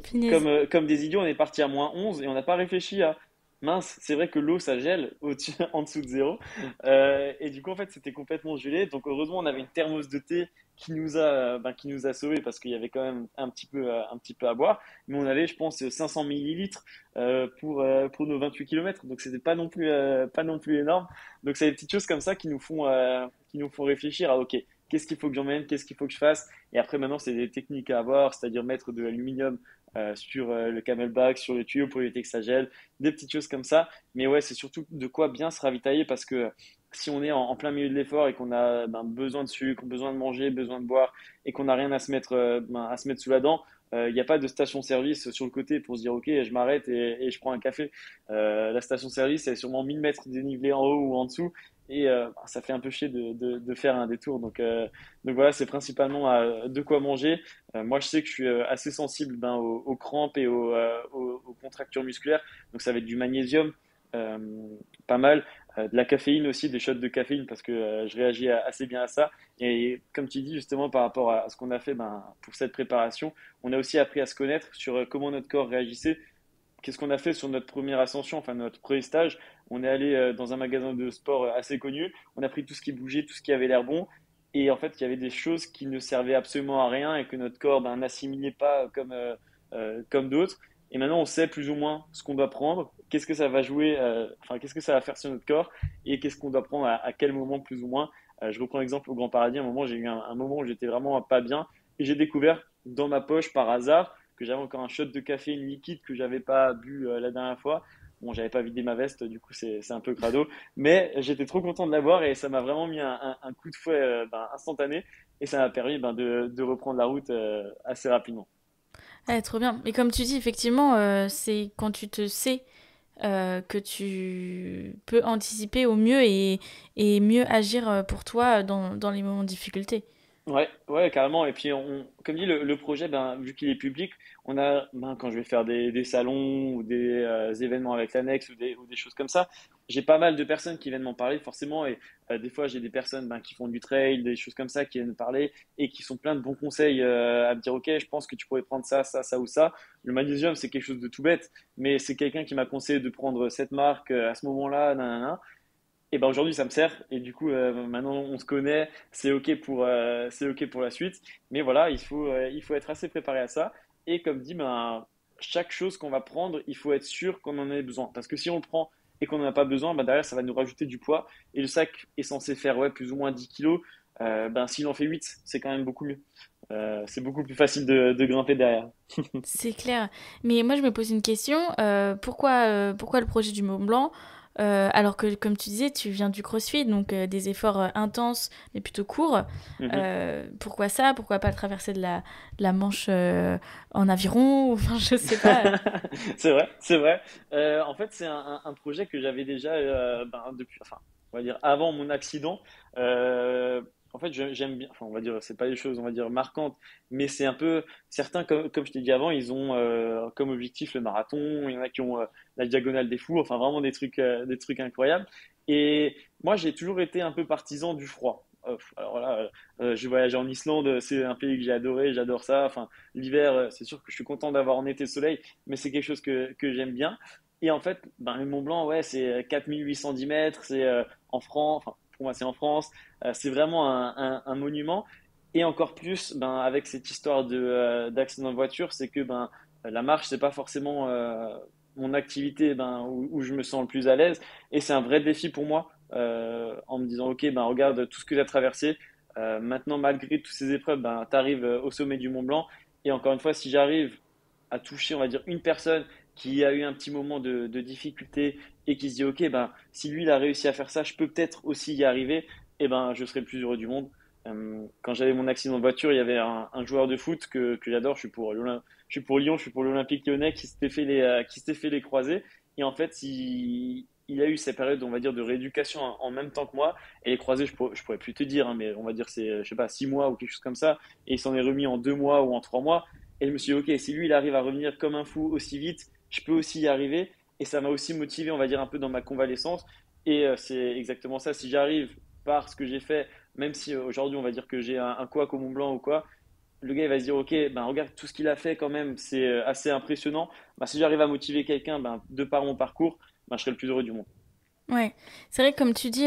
Finesse. comme des idiots, on est parti à -11 et on n'a pas réfléchi à mince, c'est vrai que l'eau ça gèle en dessous de zéro. Et du coup, en fait, c'était complètement gelé. Donc, heureusement, on avait une thermos de thé qui nous a sauvés parce qu'il y avait quand même un petit peu à boire. Mais on avait, je pense, 500 millilitres pour nos 28 kilomètres. Donc, c'était pas non plus énorme. Donc, c'est des petites choses comme ça qui nous font réfléchir à, OK, qu'est-ce qu'il faut que j'emmène, qu'est-ce qu'il faut que je fasse. Et après, maintenant, c'est des techniques à avoir, c'est-à-dire mettre de l'aluminium sur le camelback, sur le tuyau pour éviter que ça gèle, des petites choses comme ça. Mais ouais, c'est surtout de quoi bien se ravitailler parce que si on est en plein milieu de l'effort et qu'on a besoin de sucre, besoin de manger, besoin de boire et qu'on n'a rien à se mettre sous la dent, il n'y a pas de station-service sur le côté pour se dire ok, je m'arrête et je prends un café. La station-service, elle est sûrement 1000 mètres dénivelé en haut ou en dessous et ça fait un peu chier de faire un détour. Donc voilà, c'est principalement de quoi manger. Moi, je sais que je suis assez sensible aux crampes et aux contractures musculaires. Donc ça va être du magnésium, euh, pas mal. de la caféine aussi, des shots de caféine parce que je réagis assez bien à ça. Et comme tu dis justement par rapport à ce qu'on a fait pour cette préparation, on a aussi appris à se connaître sur comment notre corps réagissait. Qu'est-ce qu'on a fait sur notre première ascension, enfin notre premier stage? On est allé dans un magasin de sport assez connu, on a pris tout ce qui bougeait, tout ce qui avait l'air bon, et en fait il y avait des choses qui ne servaient absolument à rien et que notre corps n'assimilait pas comme d'autres. Et maintenant on sait plus ou moins ce qu'on doit prendre, qu'est-ce que ça va jouer, enfin qu'est-ce que ça va faire sur notre corps et qu'est-ce qu'on doit prendre à quel moment plus ou moins. Je reprends l'exemple au Grand Paradis, à un moment j'ai eu un moment où j'étais vraiment pas bien et j'ai découvert dans ma poche par hasard que j'avais encore un shot de caféine liquide que j'avais pas bu la dernière fois. Bon, j'avais pas vidé ma veste, du coup c'est un peu crado, mais j'étais trop content de l'avoir et ça m'a vraiment mis un coup de fouet instantané et ça m'a permis de reprendre la route assez rapidement. Ouais, trop bien. Mais comme tu dis, effectivement, c'est quand tu te sais que tu peux anticiper au mieux et mieux agir pour toi dans les moments de difficulté. Ouais, ouais, carrément. Et puis, comme dit, le projet, vu qu'il est public, on a, quand je vais faire des salons ou des événements avec l'annexe ou des choses comme ça, j'ai pas mal de personnes qui viennent m'en parler, forcément. Et des fois, j'ai des personnes qui font du trail, des choses comme ça, qui viennent me parler et qui sont plein de bons conseils à me dire, OK, je pense que tu pourrais prendre ça, ça, ça ou ça. Le magnésium, c'est quelque chose de tout bête, mais c'est quelqu'un qui m'a conseillé de prendre cette marque à ce moment-là, nanana. Et ben aujourd'hui ça me sert et du coup maintenant on se connaît, c'est ok pour la suite. Mais voilà, il faut être assez préparé à ça. Et comme dit, chaque chose qu'on va prendre, il faut être sûr qu'on en ait besoin. Parce que si on le prend et qu'on n'en a pas besoin, derrière ça va nous rajouter du poids. Et le sac est censé faire plus ou moins 10 kilos. S'il en fait 8 c'est quand même beaucoup mieux. C'est beaucoup plus facile de grimper derrière. C'est clair. Mais moi, je me pose une question. Pourquoi le projet du Mont Blanc alors que, comme tu disais, tu viens du CrossFit, donc des efforts intenses, mais plutôt courts. Mhm. Pourquoi ça? Pourquoi pas traverser de la Manche en aviron? Enfin, je sais pas. C'est vrai, c'est vrai. En fait, c'est un projet que j'avais déjà depuis, enfin, on va dire avant mon accident. Euh, En fait, j'aime bien, enfin, on va dire, c'est pas des choses, on va dire, marquantes, mais c'est un peu, certains, comme je t'ai dit avant, ils ont comme objectif le marathon, il y en a qui ont la diagonale des fous, enfin, vraiment des trucs incroyables. Et moi, j'ai toujours été un peu partisan du froid. Alors là, je voyageais en Islande, c'est un pays que j'ai adoré, j'adore ça. Enfin, l'hiver, c'est sûr que je suis content d'avoir en été le soleil, mais c'est quelque chose que j'aime bien. Et en fait, le Mont Blanc, ouais, c'est 4810 mètres, c'est en France, enfin, pour moi, c'est en France. C'est vraiment un monument. Et encore plus, avec cette histoire d'accident de voiture, c'est que la marche, c'est pas forcément mon activité où je me sens le plus à l'aise. Et c'est un vrai défi pour moi, en me disant, OK, regarde tout ce que tu as traversé. Maintenant, malgré toutes ces épreuves, tu arrives au sommet du Mont Blanc. Et encore une fois, si j'arrive à toucher, on va dire, une personne qui a eu un petit moment de difficulté et qui se dit, OK, si lui, il a réussi à faire ça, je peux peut-être aussi y arriver, et je serai le plus heureux du monde. Quand j'avais mon accident de voiture, il y avait un joueur de foot que j'adore, je suis pour Lyon, je suis pour l'Olympique lyonnais qui s'était fait les croisés. Et en fait, il a eu ces périodes, on va dire, de rééducation en même temps que moi. Et les croisés, je pourrais plus te dire, hein, mais on va dire c'est, je sais pas, 6 mois ou quelque chose comme ça. Et il s'en est remis en 2 mois ou en 3 mois. Et je me suis dit, ok, si lui, il arrive à revenir comme un fou aussi vite, je peux aussi y arriver. Et ça m'a aussi motivé, on va dire, un peu dans ma convalescence. Et c'est exactement ça. Si j'arrive par ce que j'ai fait, même si aujourd'hui, on va dire que j'ai un couac au Mont Blanc ou quoi, le gars, il va se dire, ok, regarde tout ce qu'il a fait quand même, c'est assez impressionnant. Si j'arrive à motiver quelqu'un, de par mon parcours, je serai le plus heureux du monde. Ouais, c'est vrai que comme tu dis,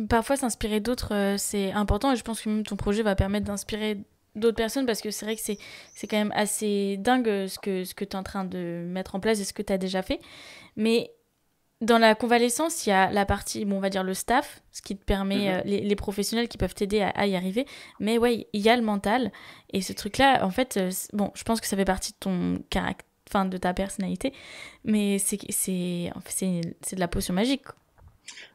parfois s'inspirer d'autres, c'est important et je pense que même ton projet va permettre d'inspirer d'autres personnes parce que c'est vrai que c'est quand même assez dingue ce que tu es en train de mettre en place et ce que tu as déjà fait. Mais dans la convalescence, il y a la partie, bon, on va dire le staff, ce qui te permet, Mhm. les professionnels qui peuvent t'aider à y arriver. Mais ouais, il y a le mental. Et ce truc-là, en fait, bon, je pense que ça fait partie de ton caractère, enfin, de ta personnalité. Mais c'est de la potion magique, quoi.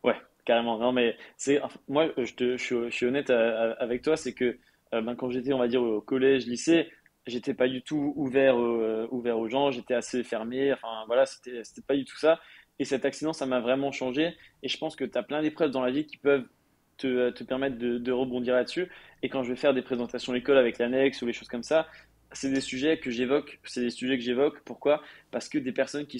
Ouais, carrément. Non, mais enfin, moi, je suis honnête avec toi, c'est que quand j'étais, on va dire, au collège, lycée, j'étais pas du tout ouvert aux gens, j'étais assez fermé. Enfin, voilà, c'était pas du tout ça. Et cet accident, ça m'a vraiment changé. Et je pense que tu as plein d'épreuves dans la vie qui peuvent te permettre de rebondir là-dessus. Et quand je vais faire des présentations à l'école avec l'annexe ou les choses comme ça, c'est des sujets que j'évoque. C'est des sujets que j'évoque. Pourquoi? Parce que des personnes qui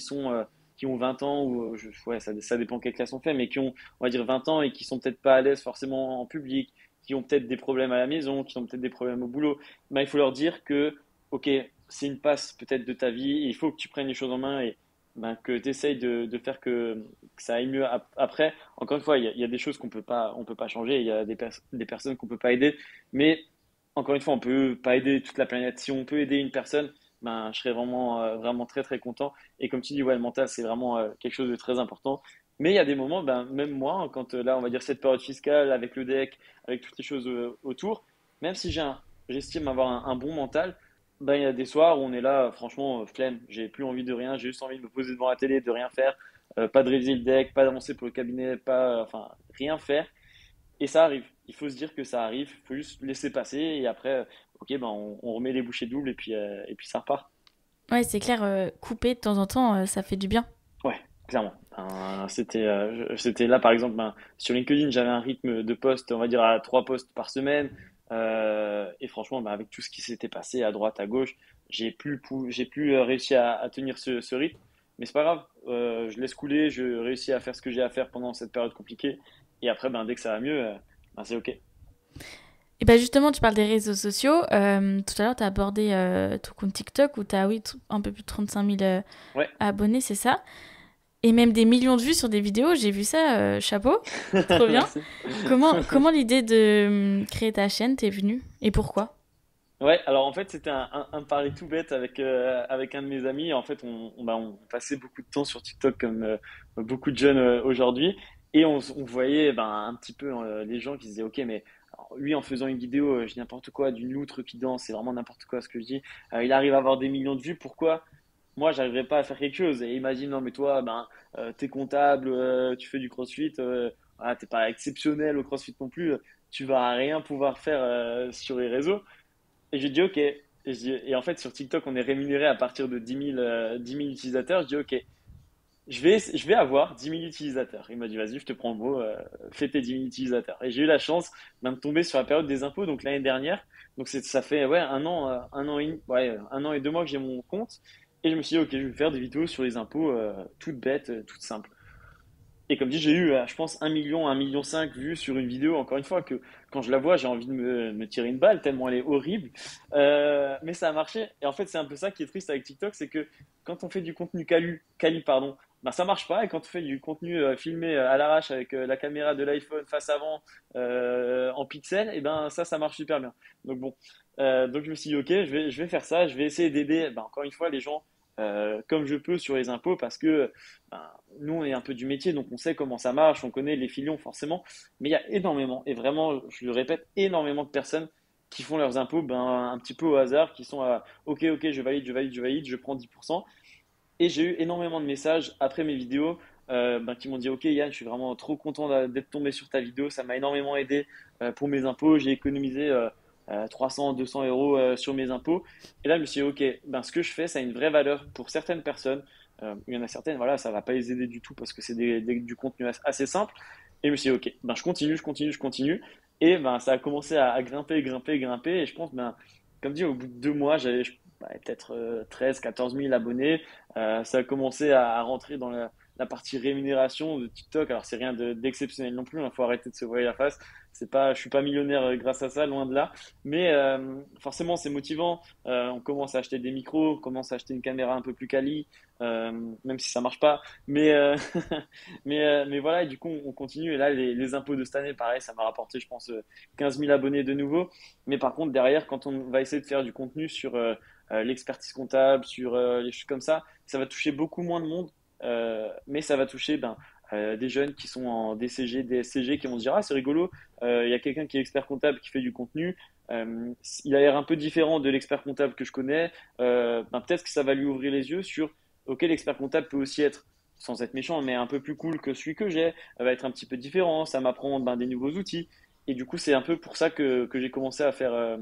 qui ont 20 ans, ou ouais, ça dépend quelle classe on fait, mais qui ont, on va dire, 20 ans et qui sont peut-être pas à l'aise forcément en public, qui ont peut-être des problèmes à la maison, qui ont peut-être des problèmes au boulot, ben, il faut leur dire que, ok, c'est une passe peut-être de ta vie, il faut que tu prennes les choses en main et ben, que tu essayes de faire que ça aille mieux après. Encore une fois, il y a des choses on peut pas changer, il y a des personnes qu'on peut pas aider, mais encore une fois, on peut pas aider toute la planète. Si on peut aider une personne, ben, je serais vraiment, vraiment très très content. Et comme tu dis, ouais, le mental, c'est vraiment quelque chose de très important. Mais il y a des moments, ben, même moi, hein, quand là, on va dire cette période fiscale, avec le deck, avec toutes les choses autour, même si j'estime avoir un bon mental, ben, il y a des soirs où on est là, franchement, flemme. J'ai plus envie de rien, j'ai juste envie de me poser devant la télé, de rien faire, pas de réviser le deck, pas d'avancer pour le cabinet, pas, enfin, rien faire. Et ça arrive. Il faut se dire que ça arrive. Il faut juste laisser passer. Et après, ok, ben on remet les bouchées doubles et puis ça repart. Ouais, c'est clair, couper de temps en temps, ça fait du bien. Ouais, clairement. C'était là, par exemple, ben, sur LinkedIn, j'avais un rythme de poste, on va dire, à 3 posts par semaine. Et franchement, ben, avec tout ce qui s'était passé à droite, à gauche, j'ai plus réussi à tenir ce rythme. Mais c'est pas grave. Je laisse couler. Je réussis à faire ce que j'ai à faire pendant cette période compliquée. Et après, ben, dès que ça va mieux, ben, c'est ok. Et bah justement, tu parles des réseaux sociaux. Tout à l'heure, tu as abordé ton compte TikTok où tu as, oui, un peu plus de 35 000 Ouais. abonnés, c'est ça. Et même des millions de vues sur des vidéos, j'ai vu ça, chapeau, trop bien. Merci. Comment l'idée de créer ta chaîne t'est venue et pourquoi? Ouais, alors en fait, c'était un pari tout bête avec un de mes amis. En fait, bah, on passait beaucoup de temps sur TikTok comme beaucoup de jeunes aujourd'hui. Et on voyait ben, un petit peu les gens qui se disaient, OK, mais alors, lui, en faisant une vidéo, je dis n'importe quoi, d'une loutre qui danse, c'est vraiment n'importe quoi ce que je dis. Il arrive à avoir des millions de vues. Pourquoi moi, j'arriverais pas à faire quelque chose? Et imagine, non, mais toi, ben, t'es comptable, tu fais du CrossFit, voilà, t'es pas exceptionnel au CrossFit non plus. Tu vas rien pouvoir faire sur les réseaux. Et j'ai dit OK. Et en fait, sur TikTok, on est rémunéré à partir de 10 000 utilisateurs. Je dis OK, je vais avoir 10 000 utilisateurs. Il m'a dit vas-y, je te prends le mot, fais tes 10 000 utilisateurs. Et j'ai eu la chance ben, de tomber sur la période des impôts, donc l'année dernière. Donc ça fait ouais, un an et 2 mois que j'ai mon compte. Et je me suis dit OK, je vais faire des vidéos sur les impôts toutes bêtes, toutes simples. Et comme dit, j'ai eu, je pense, 1 million, 1,5 million vues sur une vidéo, encore une fois, que quand je la vois, j'ai envie de me tirer une balle, tellement elle est horrible. Mais ça a marché. Et en fait, c'est un peu ça qui est triste avec TikTok, c'est que quand on fait du contenu quali, pardon, ben ça marche pas. Et quand on fait du contenu filmé à l'arrache avec la caméra de l'iPhone face avant en pixels, et ben ça marche super bien. Donc bon, donc je me suis dit, ok, je vais faire ça, je vais essayer d'aider, ben, encore une fois, les gens comme je peux sur les impôts parce que ben, nous, on est un peu du métier, donc on sait comment ça marche, on connaît les filions forcément, mais il y a énormément, et vraiment, je le répète, énormément de personnes qui font leurs impôts ben, un petit peu au hasard, qui sont à OK, OK, je valide, je prends 10%. Et j'ai eu énormément de messages après mes vidéos ben, qui m'ont dit OK, Yann, je suis vraiment trop content d'être tombé sur ta vidéo, ça m'a énormément aidé pour mes impôts, j'ai économisé 300, 200 euros sur mes impôts. Et là, je me suis dit OK, ben, ce que je fais, ça a une vraie valeur pour certaines personnes. Il y en a certaines, voilà, ça va pas les aider du tout parce que c'est du contenu assez simple. Et je me suis dit, ok, ben, je continue. Et ben, ça a commencé à grimper, grimper, grimper. Et je pense, ben, comme dit, au bout de 2 mois, j'avais peut-être 13, 14 000 abonnés. Ça a commencé à rentrer dans la partie rémunération de TikTok. Alors, c'est rien d'exceptionnel non plus. Il faut arrêter de se voiler la face. Je suis pas millionnaire grâce à ça, loin de là. Mais forcément, c'est motivant. On commence à acheter des micros, on commence à acheter une caméra un peu plus quali, même si ça marche pas. Mais, mais voilà, et du coup, on continue. Et là, les impôts de cette année, pareil, ça m'a rapporté, je pense, 15 000 abonnés de nouveau. Mais par contre, derrière, quand on va essayer de faire du contenu sur l'expertise comptable, sur les choses comme ça va toucher beaucoup moins de monde. Mais ça va toucher ben, des jeunes qui sont en DCG, DSCG, qui vont se dire, ah, c'est rigolo, il y a quelqu'un qui est expert comptable qui fait du contenu. Il a l'air un peu différent de l'expert comptable que je connais. Ben, peut-être que ça va lui ouvrir les yeux sur, ok, l'expert comptable peut aussi être, sans être méchant, mais un peu plus cool que celui que j'ai, va être un petit peu différent, ça m'apprend ben, des nouveaux outils. Et du coup, c'est un peu pour ça que j'ai commencé à faire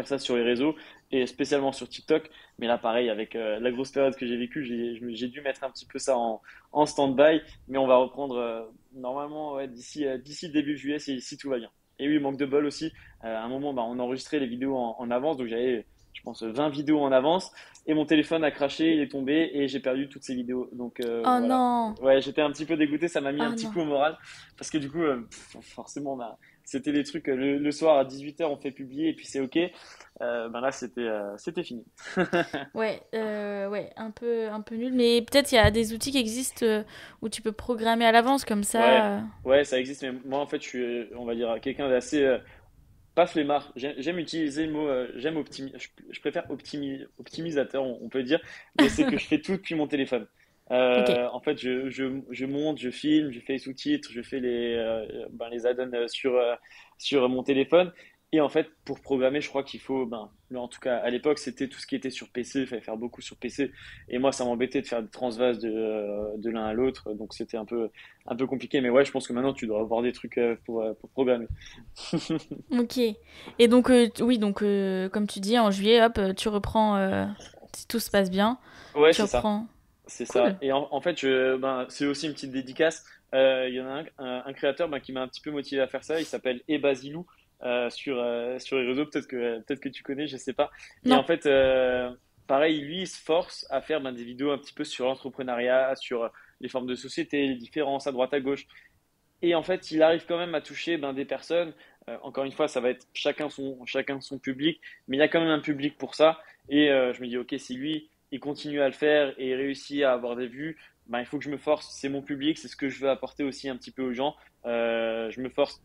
ça sur les réseaux et spécialement sur TikTok. Mais là, pareil, avec la grosse période que j'ai vécue, j'ai dû mettre un petit peu ça en stand-by. Mais on va reprendre normalement ouais, d'ici début juillet si tout va bien. Et oui, manque de bol aussi. À un moment, bah, on enregistrait les vidéos en avance, donc je pense, 20 vidéos en avance. Et mon téléphone a craché, il est tombé et j'ai perdu toutes ces vidéos. Donc Oh voilà. non! Ouais, j'étais un petit peu dégoûté, ça m'a mis un Oh petit non! coup au moral. Parce que du coup, forcément, bah, c'était des trucs, le soir à 18h, on fait publier et puis c'est OK. Ben là, c'était fini. Ouais, ouais, un peu nul. Mais peut-être il y a des outils qui existent où tu peux programmer à l'avance comme Ouais, ça. ouais, ça existe. Mais moi, en fait, je suis, on va dire, quelqu'un d'assez pas flemmard. J'aime utiliser le mot, je préfère optimisateur, on peut dire, mais c'est que je fais tout depuis mon téléphone. Ok. En fait, je monte, je filme, je fais les sous-titres, je fais les add-ons sur mon téléphone. Et en fait, pour programmer, je crois qu'il faut, en tout cas, à l'époque, c'était tout ce qui était sur PC, il fallait faire beaucoup sur PC. Et moi, ça m'embêtait de faire des transvases de l'un à l'autre, donc c'était un peu compliqué. Mais ouais, je pense que maintenant, tu dois avoir des trucs pour programmer. Ok. Et donc, oui, donc, comme tu dis, en juillet, hop, tu reprends, si tout se passe bien, Ouais, tu c'est ça. reprends. C'est ça. Cool. Et en fait, c'est aussi une petite dédicace. Il y en a un créateur qui m'a un petit peu motivé à faire ça. Il s'appelle Ebasilou sur les réseaux. Peut-être que tu connais, je sais pas. Et Non. en fait, pareil, lui, il se force à faire des vidéos un petit peu sur l'entrepreneuriat, sur les formes de société, les différences à droite à gauche. Et en fait, il arrive quand même à toucher des personnes. Encore une fois, ça va être chacun son public, mais il y a quand même un public pour ça. Et je me dis, ok, si lui, il continue à le faire et réussit à avoir des vues, il faut que je me force. C'est mon public, c'est ce que je veux apporter aussi un petit peu aux gens. Je me force.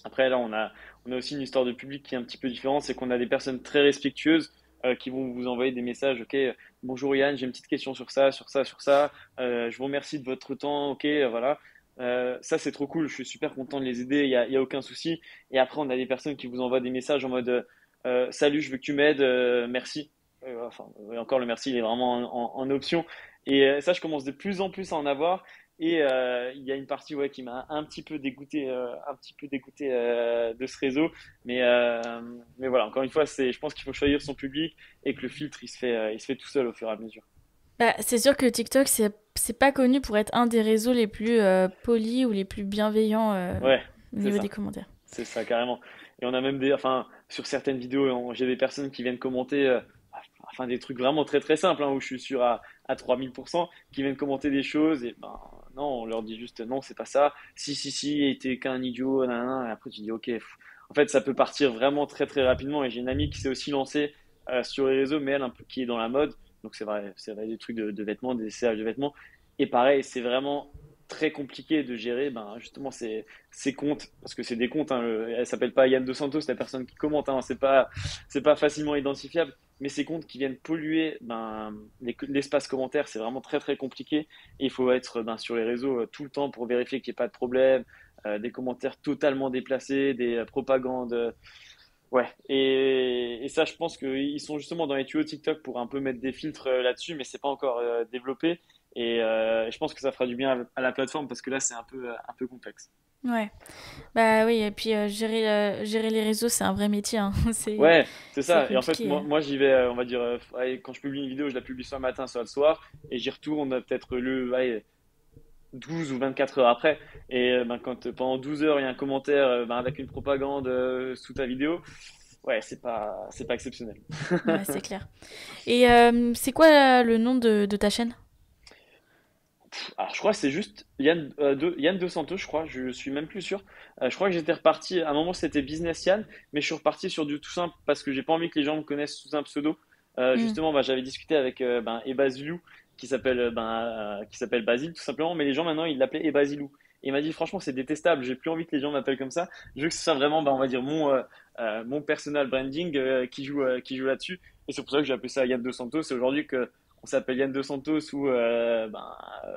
Après, là, on a aussi une histoire de public qui est un petit peu différente. C'est qu'on a des personnes très respectueuses qui vont vous envoyer des messages. Ok, bonjour Yann, j'ai une petite question sur ça, sur ça, sur ça. Je vous remercie de votre temps. Ok, voilà. Ça, c'est trop cool. Je suis super content de les aider. Il y a aucun souci. Et après, on a des personnes qui vous envoient des messages en mode salut, je veux que tu m'aides, merci. Enfin, encore le merci, il est vraiment en option. Et ça, je commence de plus en plus à en avoir. Et il y a une partie ouais, qui m'a un petit peu dégoûté de ce réseau. Mais, euh, mais voilà, encore une fois, je pense qu'il faut choisir son public et que le filtre, il se fait tout seul au fur et à mesure. Bah, c'est sûr que TikTok, c'est pas connu pour être un des réseaux les plus polis ou les plus bienveillants Ouais, au c'est niveau des ça. commentaires. C'est ça, carrément. Et on a même enfin, sur certaines vidéos, j'ai des personnes qui viennent commenter, enfin, des trucs vraiment très très simples, où je suis sûr à 3000%, qui viennent commenter des choses, et non, on leur dit juste, non, c'est pas ça, si, et t'es qu'un idiot, nanana, et après tu dis, ok, en fait, ça peut partir vraiment très très rapidement, et j'ai une amie qui s'est aussi lancée sur les réseaux, mais elle, un peu, qui est dans la mode, donc c'est vrai, des trucs de vêtements, des essayages de vêtements, et pareil, c'est vraiment très compliqué de gérer, justement, ces comptes, parce que c'est des comptes, elle s'appelle pas Yann Dos Santos, la personne qui commente, c'est pas facilement identifiable, mais ces comptes qui viennent polluer l'espace commentaire, c'est vraiment très très compliqué. Et il faut être sur les réseaux tout le temps pour vérifier qu'il n'y ait pas de problème, des commentaires totalement déplacés, des propagandes. Ouais, et ça, je pense qu'ils sont justement dans les tuyaux TikTok pour un peu mettre des filtres là-dessus, mais c'est pas encore développé. Et je pense que ça fera du bien à la plateforme parce que là, c'est un peu complexe. Ouais. Bah oui, et puis gérer les réseaux, c'est un vrai métier, hein. Ouais, c'est C'est ça. Et en fait, compliqué. moi j'y vais, on va dire, allez, quand je publie une vidéo, je la publie soit le matin, soit le soir, et j'y retourne peut-être allez, 12 ou 24 heures après. Et quand pendant 12 heures, il y a un commentaire avec une propagande sous ta vidéo, ouais, c'est pas exceptionnel. Ouais, c'est clair. Et c'est quoi le nom de ta chaîne? Alors, je crois que c'est juste Yann Dos Santos, je crois, je suis même plus sûr. Je crois que j'étais reparti, à un moment c'était Business Yann, mais je suis reparti sur du tout simple parce que j'ai pas envie que les gens me connaissent sous un pseudo. Hmm. Justement, j'avais discuté avec Ebasilou, qui s'appelle Basile tout simplement, mais les gens maintenant ils l'appelaient Ebasilou. Et il m'a dit franchement c'est détestable, j'ai plus envie que les gens m'appellent comme ça. Je veux que ce soit vraiment, on va dire mon personal branding qui joue là-dessus. Et c'est pour ça que j'ai appelé ça Yann Dos Santos. C'est aujourd'hui que on s'appelle Yann Dos Santos ou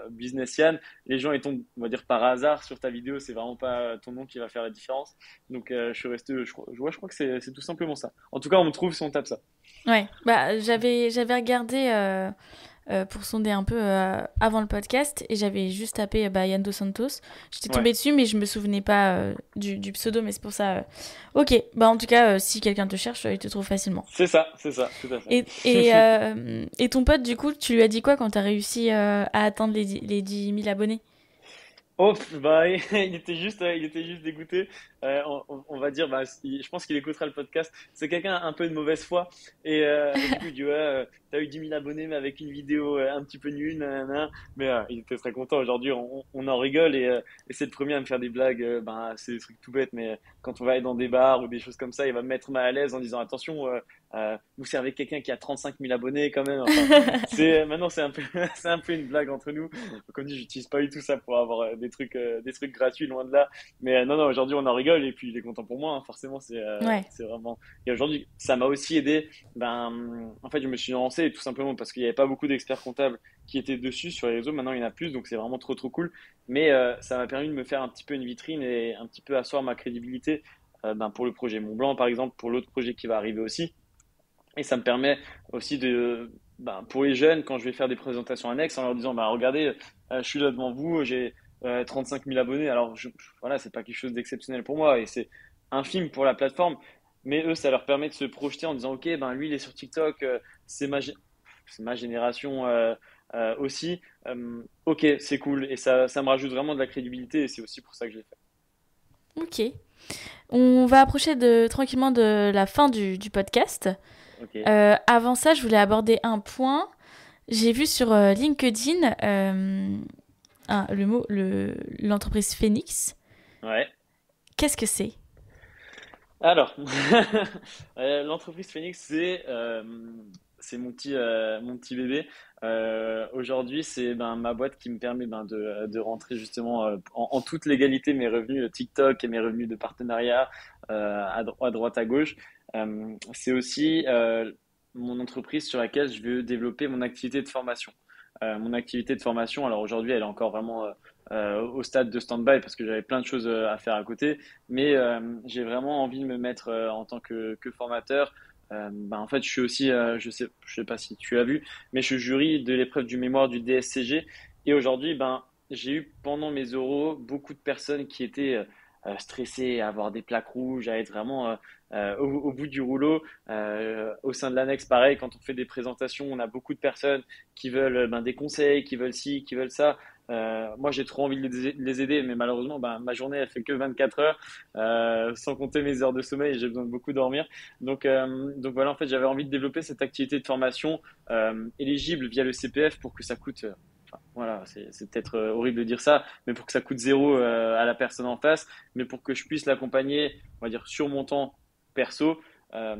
Business Yann, les gens ils tombent, on va dire par hasard sur ta vidéo, c'est vraiment pas ton nom qui va faire la différence. Donc je suis resté, je crois que c'est tout simplement ça. En tout cas, on me trouve si on tape ça. Ouais, bah j'avais regardé pour sonder un peu avant le podcast et j'avais juste tapé bah, Yann Dos Santos. J'étais Ouais, tombée dessus mais je me souvenais pas du pseudo, mais c'est pour ça. Ok, bah en tout cas si quelqu'un te cherche, il te trouve facilement. c'est ça, tout à fait. Et ton pote du coup, tu lui as dit quoi quand t'as réussi à atteindre les 10 000 abonnés? Oh, il était juste dégoûté. on va dire, bah, je pense qu'il écoutera le podcast. C'est quelqu'un un peu de mauvaise foi. Et du coup, il dit, ouais, t'as eu 10 000 abonnés, mais avec une vidéo un petit peu nulle, nanana. Mais il était très content. Aujourd'hui, on en rigole et c'est le premier à me faire des blagues. Ben, c'est des trucs tout bêtes, mais quand on va aller dans des bars ou des choses comme ça, il va me mettre mal à l'aise en disant, attention, vous servez quelqu'un qui a 35 000 abonnés quand même. Enfin, maintenant, c'est un peu, c'est un peu une blague entre nous. Comme dit, j'utilise pas du tout ça pour avoir des trucs gratuits, loin de là. Mais non, non, aujourd'hui, on en rigole et puis il est content pour moi, hein. Forcément, Ouais. c'est vraiment. Et aujourd'hui, ça m'a aussi aidé. En fait, je me suis lancé tout simplement parce qu'il n'y avait pas beaucoup d'experts comptables qui étaient dessus sur les réseaux. Maintenant, il y en a plus, donc c'est vraiment trop, trop cool. Mais ça m'a permis de me faire un petit peu une vitrine et un petit peu asseoir ma crédibilité pour le projet Mont Blanc, par exemple, pour l'autre projet qui va arriver aussi. Et ça me permet aussi pour les jeunes, quand je vais faire des présentations annexes, en leur disant, bah, regardez, je suis là devant vous, j'ai 35 000 abonnés. Alors, voilà, c'est pas quelque chose d'exceptionnel pour moi et c'est infime pour la plateforme. Mais eux, ça leur permet de se projeter en disant, OK, ben, lui, il est sur TikTok, c'est ma génération aussi. OK, c'est cool. Et ça me rajoute vraiment de la crédibilité et c'est aussi pour ça que je l'ai fait. Ok. On va approcher tranquillement de la fin du podcast. OK. Avant ça, je voulais aborder un point. J'ai vu sur LinkedIn l'entreprise Phoenix. Ouais. Qu'est-ce que c'est? Alors, l'entreprise Phoenix, c'est mon petit bébé. Aujourd'hui, c'est ma boîte qui me permet de rentrer justement en toute légalité mes revenus TikTok et mes revenus de partenariat à droite à gauche. C'est aussi mon entreprise sur laquelle je veux développer mon activité de formation. Mon activité de formation, alors aujourd'hui, elle est encore vraiment au stade de stand-by parce que j'avais plein de choses à faire à côté, mais j'ai vraiment envie de me mettre en tant que formateur. En fait, je suis aussi, je sais pas si tu as vu, mais je suis jury de l'épreuve du mémoire du DSCG. Et aujourd'hui, j'ai eu pendant mes oraux beaucoup de personnes qui étaient stressées, à avoir des plaques rouges, à être vraiment au bout du rouleau. Au sein de l'annexe, pareil, quand on fait des présentations, on a beaucoup de personnes qui veulent des conseils, qui veulent ci, qui veulent ça. Moi, j'ai trop envie de les aider, mais malheureusement, ma journée, elle fait que 24 heures, sans compter mes heures de sommeil, et j'ai besoin de beaucoup dormir. Donc voilà, en fait, j'avais envie de développer cette activité de formation éligible via le CPF pour que ça coûte, enfin, voilà, c'est peut-être horrible de dire ça, mais pour que ça coûte zéro à la personne en face, mais pour que je puisse l'accompagner, on va dire, sur mon temps perso. euh,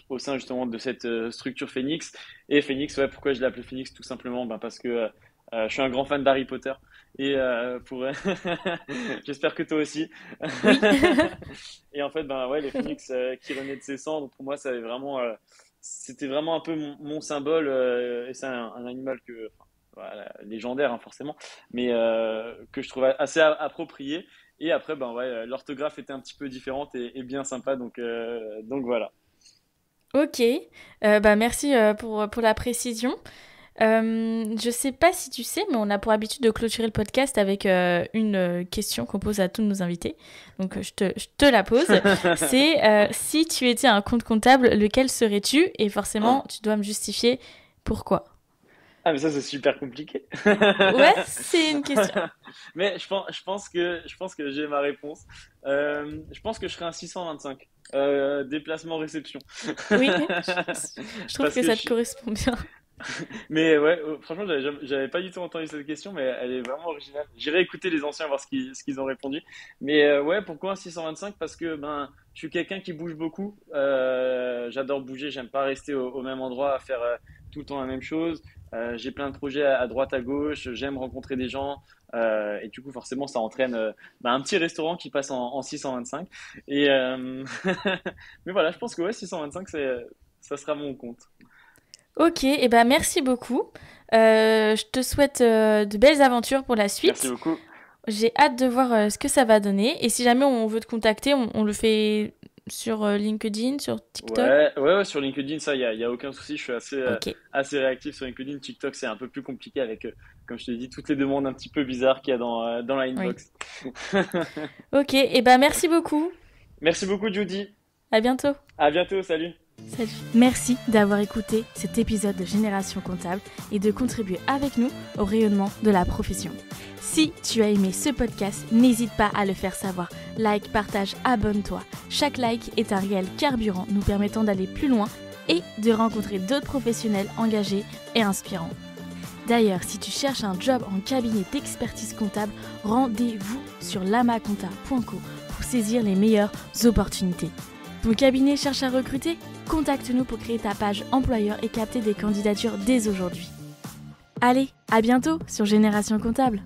Au sein justement de cette structure Phoenix. Et Phoenix, ouais, pourquoi je l'ai appelé Phoenix? Tout simplement parce que je suis un grand fan d'Harry Potter et j'espère que toi aussi. Oui. Et en fait, ouais, le phénix qui renaît de ses cendres, pour moi, ça avait vraiment, c'était vraiment un peu mon symbole. Et c'est un animal enfin, voilà, légendaire hein, forcément, mais que je trouve assez approprié. Et après, ouais, l'orthographe était un petit peu différente et bien sympa, donc voilà. Ok. Merci pour la précision. Je sais pas si tu sais, mais on a pour habitude de clôturer le podcast avec une question qu'on pose à tous nos invités. Donc je te la pose. C'est si tu étais un compte comptable, lequel serais-tu? Et forcément, tu dois me justifier pourquoi. Ah, mais ça, c'est super compliqué. Ouais, c'est une question. Mais je pense que j'ai ma réponse. Je pense que je serai un 625. Déplacement-réception. Oui, je trouve Parce que que je ça te suis, correspond bien. mais ouais, franchement, j'avais pas du tout entendu cette question, mais elle est vraiment originale. J'irai écouter les anciens voir ce qu'ils ont répondu. Mais ouais, pourquoi un 625? Parce que je suis quelqu'un qui bouge beaucoup. J'adore bouger, j'aime pas rester au même endroit à faire tout le temps la même chose. J'ai plein de projets à droite, à gauche. J'aime rencontrer des gens. Et du coup, forcément, ça entraîne un petit restaurant qui passe en 625. Et mais voilà, je pense que ouais, 625, ça sera mon compte. Ok, et ben merci beaucoup. Je te souhaite de belles aventures pour la Merci suite. beaucoup. J'ai hâte de voir ce que ça va donner. Et si jamais on veut te contacter, on le fait sur LinkedIn, sur TikTok. Ouais, sur LinkedIn, ça, y a aucun souci. Je suis Ok. assez réactif sur LinkedIn. TikTok, c'est un peu plus compliqué avec, comme je te l'ai dit, toutes les demandes un petit peu bizarres qu'il y a dans la Oui. inbox. Ok, et ben merci beaucoup. Merci beaucoup, Judy. À bientôt. À bientôt, salut. Salut. Merci d'avoir écouté cet épisode de Génération Comptable et de contribuer avec nous au rayonnement de la profession. Si tu as aimé ce podcast, n'hésite pas à le faire savoir. Like, partage, abonne-toi. Chaque like est un réel carburant nous permettant d'aller plus loin et de rencontrer d'autres professionnels engagés et inspirants. D'ailleurs, si tu cherches un job en cabinet d'expertise comptable, rendez-vous sur lamaconta.co pour saisir les meilleures opportunités. Ton cabinet cherche à recruter ? Contacte-nous pour créer ta page employeur et capter des candidatures dès aujourd'hui. Allez, à bientôt sur Génération Comptable.